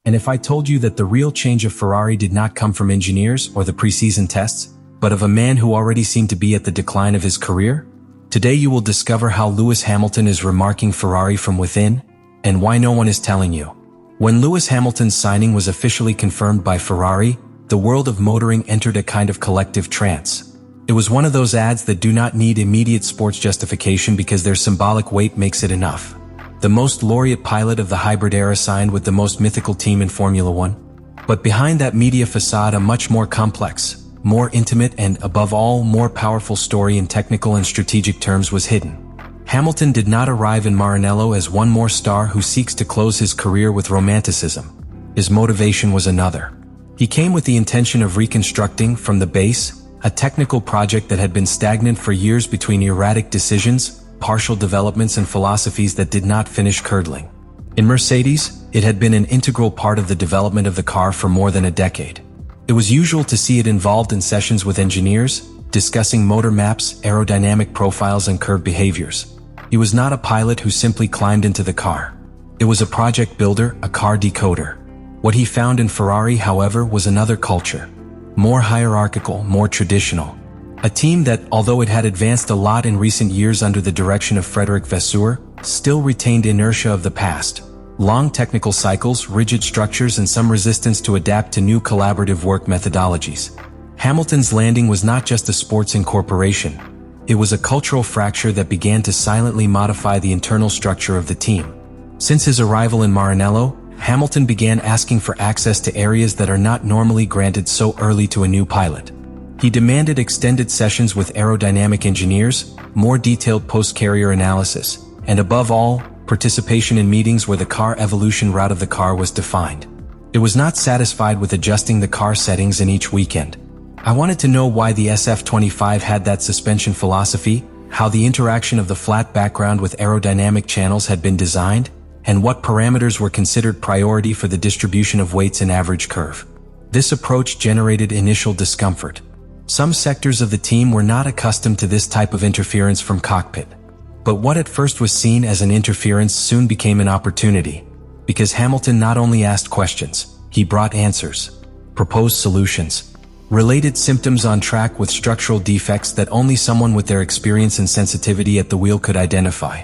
And if I told you that the real change of Ferrari did not come from engineers or the preseason tests, but of a man who already seemed to be at the decline of his career? Today you will discover how Lewis Hamilton is remarking Ferrari from within, and why no one is telling you. When Lewis Hamilton's signing was officially confirmed by Ferrari, the world of motoring entered a kind of collective trance. It was one of those ads that do not need immediate sports justification because their symbolic weight makes it enough. The most laureate pilot of the hybrid era signed with the most mythical team in Formula One. But behind that media facade, a much more complex, more intimate, and above all, more powerful story in technical and strategic terms was hidden. Hamilton did not arrive in Maranello as one more star who seeks to close his career with romanticism. His motivation was another. He came with the intention of reconstructing, from the base, a technical project that had been stagnant for years between erratic decisions, partial developments, and philosophies that did not finish curdling. In Mercedes, it had been an integral part of the development of the car for more than a decade. It was usual to see it involved in sessions with engineers, discussing motor maps, aerodynamic profiles, and curve behaviors. He was not a pilot who simply climbed into the car. It was a project builder, a car decoder. What he found in Ferrari, however, was another culture. More hierarchical, more traditional. A team that, although it had advanced a lot in recent years under the direction of Frédéric Vasseur, still retained inertia of the past. Long technical cycles, rigid structures, and some resistance to adapt to new collaborative work methodologies. Hamilton's landing was not just a sports incorporation. It was a cultural fracture that began to silently modify the internal structure of the team. Since his arrival in Maranello, Hamilton began asking for access to areas that are not normally granted so early to a new pilot. He demanded extended sessions with aerodynamic engineers, more detailed post-carrier analysis, and above all, participation in meetings where the car evolution route of the car was defined. It was not satisfied with adjusting the car settings in each weekend. I wanted to know why the SF-25 had that suspension philosophy, how the interaction of the flat background with aerodynamic channels had been designed, and what parameters were considered priority for the distribution of weights in average curve. This approach generated initial discomfort. Some sectors of the team were not accustomed to this type of interference from cockpit. But what at first was seen as an interference soon became an opportunity, because Hamilton not only asked questions, he brought answers, proposed solutions, related symptoms on track with structural defects that only someone with their experience and sensitivity at the wheel could identify.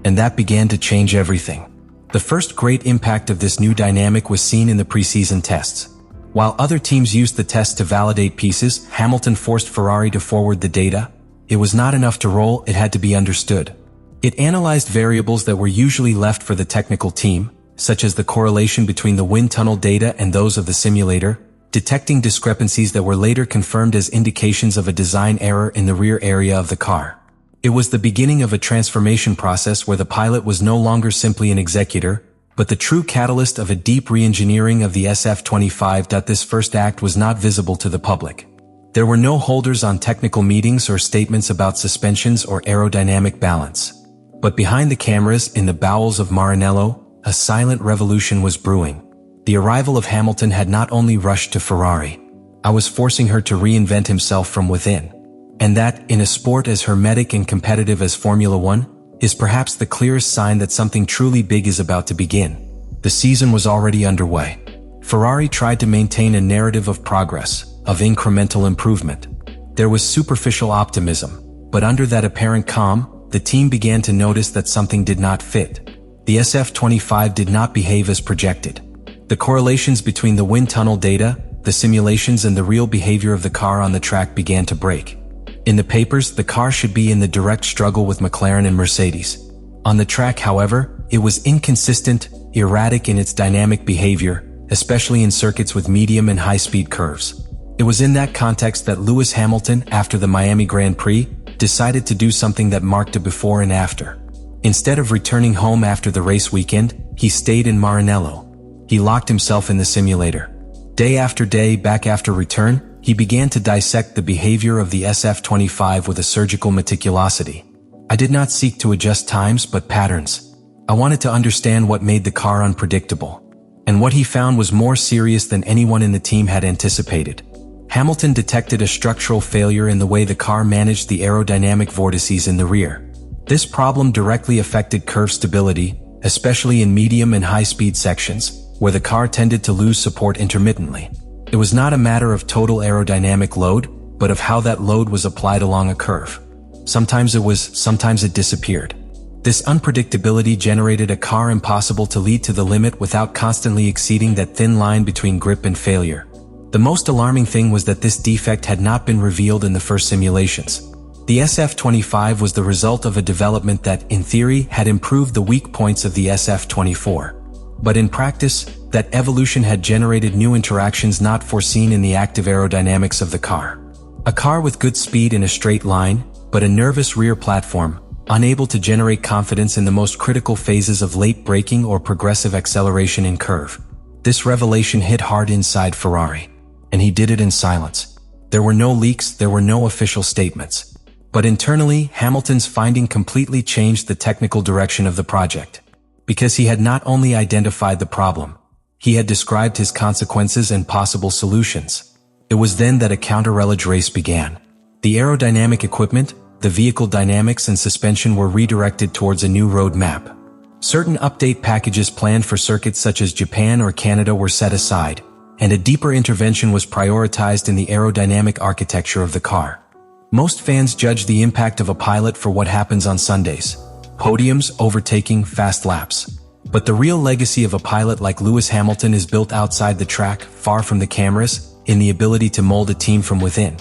And that began to change everything. The first great impact of this new dynamic was seen in the preseason tests. While other teams used the tests to validate pieces, Hamilton forced Ferrari to forward the data. It was not enough to roll, it had to be understood. It analyzed variables that were usually left for the technical team, such as the correlation between the wind tunnel data and those of the simulator, detecting discrepancies that were later confirmed as indications of a design error in the rear area of the car. It was the beginning of a transformation process where the pilot was no longer simply an executor, but the true catalyst of a deep re-engineering of the SF-25. This first act was not visible to the public. There were no holders on technical meetings or statements about suspensions or aerodynamic balance. But behind the cameras, in the bowels of Maranello, a silent revolution was brewing. The arrival of Hamilton had not only rushed to Ferrari. I was forcing her to reinvent himself from within. And that, in a sport as hermetic and competitive as Formula One, is perhaps the clearest sign that something truly big is about to begin. The season was already underway. Ferrari tried to maintain a narrative of progress, of incremental improvement. There was superficial optimism, but under that apparent calm, the team began to notice that something did not fit. The SF-25 did not behave as projected. The correlations between the wind tunnel data, the simulations, and the real behavior of the car on the track began to break. In the papers, the car should be in the direct struggle with McLaren and Mercedes. On the track, however, it was inconsistent, erratic in its dynamic behavior, especially in circuits with medium and high-speed curves. It was in that context that Lewis Hamilton, after the Miami Grand Prix, decided to do something that marked a before and after. Instead of returning home after the race weekend, he stayed in Maranello. He locked himself in the simulator. Day after day, back after return, he began to dissect the behavior of the SF-25 with a surgical meticulosity. I did not seek to adjust times, but patterns. I wanted to understand what made the car unpredictable. And what he found was more serious than anyone in the team had anticipated. Hamilton detected a structural failure in the way the car managed the aerodynamic vortices in the rear. This problem directly affected curve stability, especially in medium and high-speed sections, where the car tended to lose support intermittently. It was not a matter of total aerodynamic load, but of how that load was applied along a curve. Sometimes it disappeared. This unpredictability generated a car impossible to lead to the limit without constantly exceeding that thin line between grip and failure. The most alarming thing was that this defect had not been revealed in the first simulations. The SF-25 was the result of a development that, in theory, had improved the weak points of the SF-24. But in practice, that evolution had generated new interactions not foreseen in the active aerodynamics of the car. A car with good speed in a straight line, but a nervous rear platform, unable to generate confidence in the most critical phases of late braking or progressive acceleration in curve. This revelation hit hard inside Ferrari. And he did it in silence. There were no leaks, there were no official statements. But internally, Hamilton's finding completely changed the technical direction of the project. Because he had not only identified the problem, he had described his consequences and possible solutions. It was then that a counter-relage race began. The aerodynamic equipment, the vehicle dynamics and suspension were redirected towards a new roadmap. Certain update packages planned for circuits such as Japan or Canada were set aside, and a deeper intervention was prioritized in the aerodynamic architecture of the car. Most fans judge the impact of a pilot for what happens on Sundays: podiums, overtaking, fast laps. But the real legacy of a pilot like Lewis Hamilton is built outside the track, far from the cameras, in the ability to mold a team from within.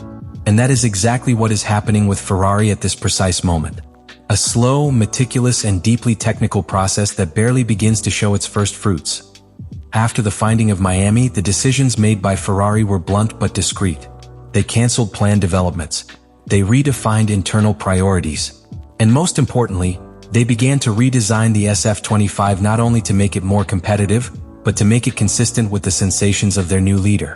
And that is exactly what is happening with Ferrari at this precise moment. A slow, meticulous, and deeply technical process that barely begins to show its first fruits. After the finding of Miami, the decisions made by Ferrari were blunt but discreet. They canceled planned developments. They redefined internal priorities. And most importantly, they began to redesign the SF-25 not only to make it more competitive, but to make it consistent with the sensations of their new leader.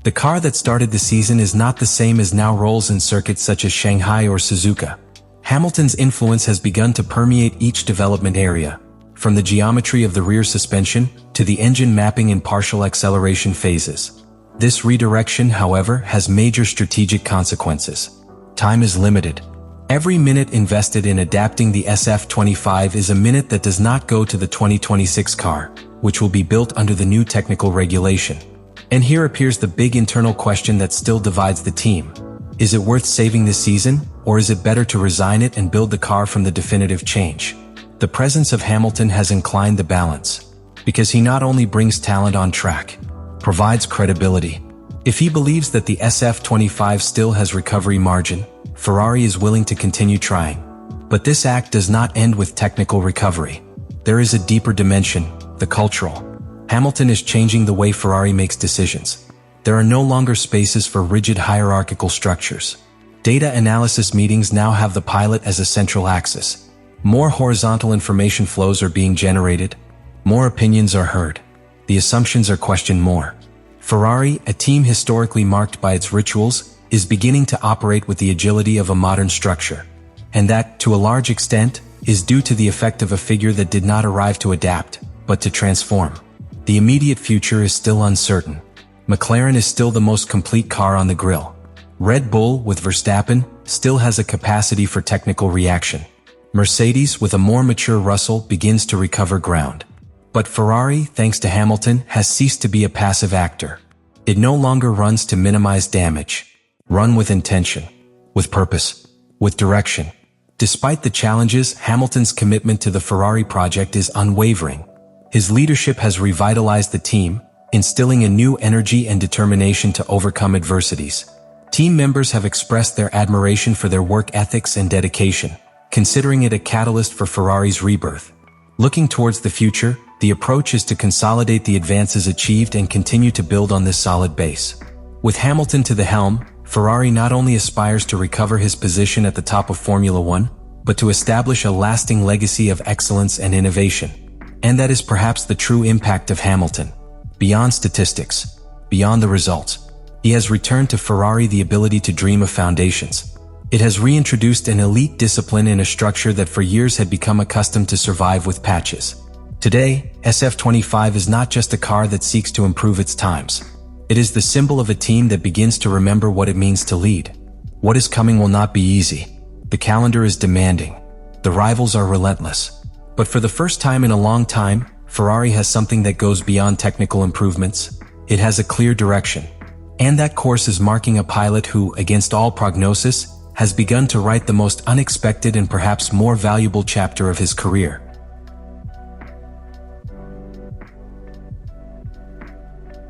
The car that started the season is not the same as now rolls in circuits such as Shanghai or Suzuka. Hamilton's influence has begun to permeate each development area, from the geometry of the rear suspension to the engine mapping and partial acceleration phases. This redirection, however, has major strategic consequences. Time is limited. Every minute invested in adapting the SF-25 is a minute that does not go to the 2026 car, which will be built under the new technical regulation. And here appears the big internal question that still divides the team. Is it worth saving this season, or is it better to resign it and build the car from the definitive change? The presence of Hamilton has inclined the balance, because he not only brings talent on track, provides credibility. If he believes that the SF-25 still has recovery margin, Ferrari is willing to continue trying. But this act does not end with technical recovery. There is a deeper dimension, the cultural. Hamilton is changing the way Ferrari makes decisions. There are no longer spaces for rigid hierarchical structures. Data analysis meetings now have the pilot as a central axis. More horizontal information flows are being generated. More opinions are heard. The assumptions are questioned more. Ferrari, a team historically marked by its rituals, is beginning to operate with the agility of a modern structure. And that, to a large extent, is due to the effect of a figure that did not arrive to adapt, but to transform. The immediate future is still uncertain. McLaren is still the most complete car on the grill. Red Bull, with Verstappen, still has a capacity for technical reaction. Mercedes, with a more mature Russell, begins to recover ground. But Ferrari, thanks to Hamilton, has ceased to be a passive actor. It no longer runs to minimize damage. Run with intention, with purpose, with direction. Despite the challenges, Hamilton's commitment to the Ferrari project is unwavering. His leadership has revitalized the team, instilling a new energy and determination to overcome adversities. Team members have expressed their admiration for their work ethics and dedication, considering it a catalyst for Ferrari's rebirth. Looking towards the future, the approach is to consolidate the advances achieved and continue to build on this solid base. With Hamilton to the helm, Ferrari not only aspires to recover his position at the top of Formula One, but to establish a lasting legacy of excellence and innovation. And that is perhaps the true impact of Hamilton. Beyond statistics, beyond the results, he has returned to Ferrari the ability to dream of foundations. It has reintroduced an elite discipline in a structure that for years had become accustomed to survive with patches. Today, SF-25 is not just a car that seeks to improve its times. It is the symbol of a team that begins to remember what it means to lead. What is coming will not be easy. The calendar is demanding. The rivals are relentless. But for the first time in a long time, Ferrari has something that goes beyond technical improvements. It has a clear direction. And that course is marking a pilot who, against all prognosis, has begun to write the most unexpected and perhaps more valuable chapter of his career.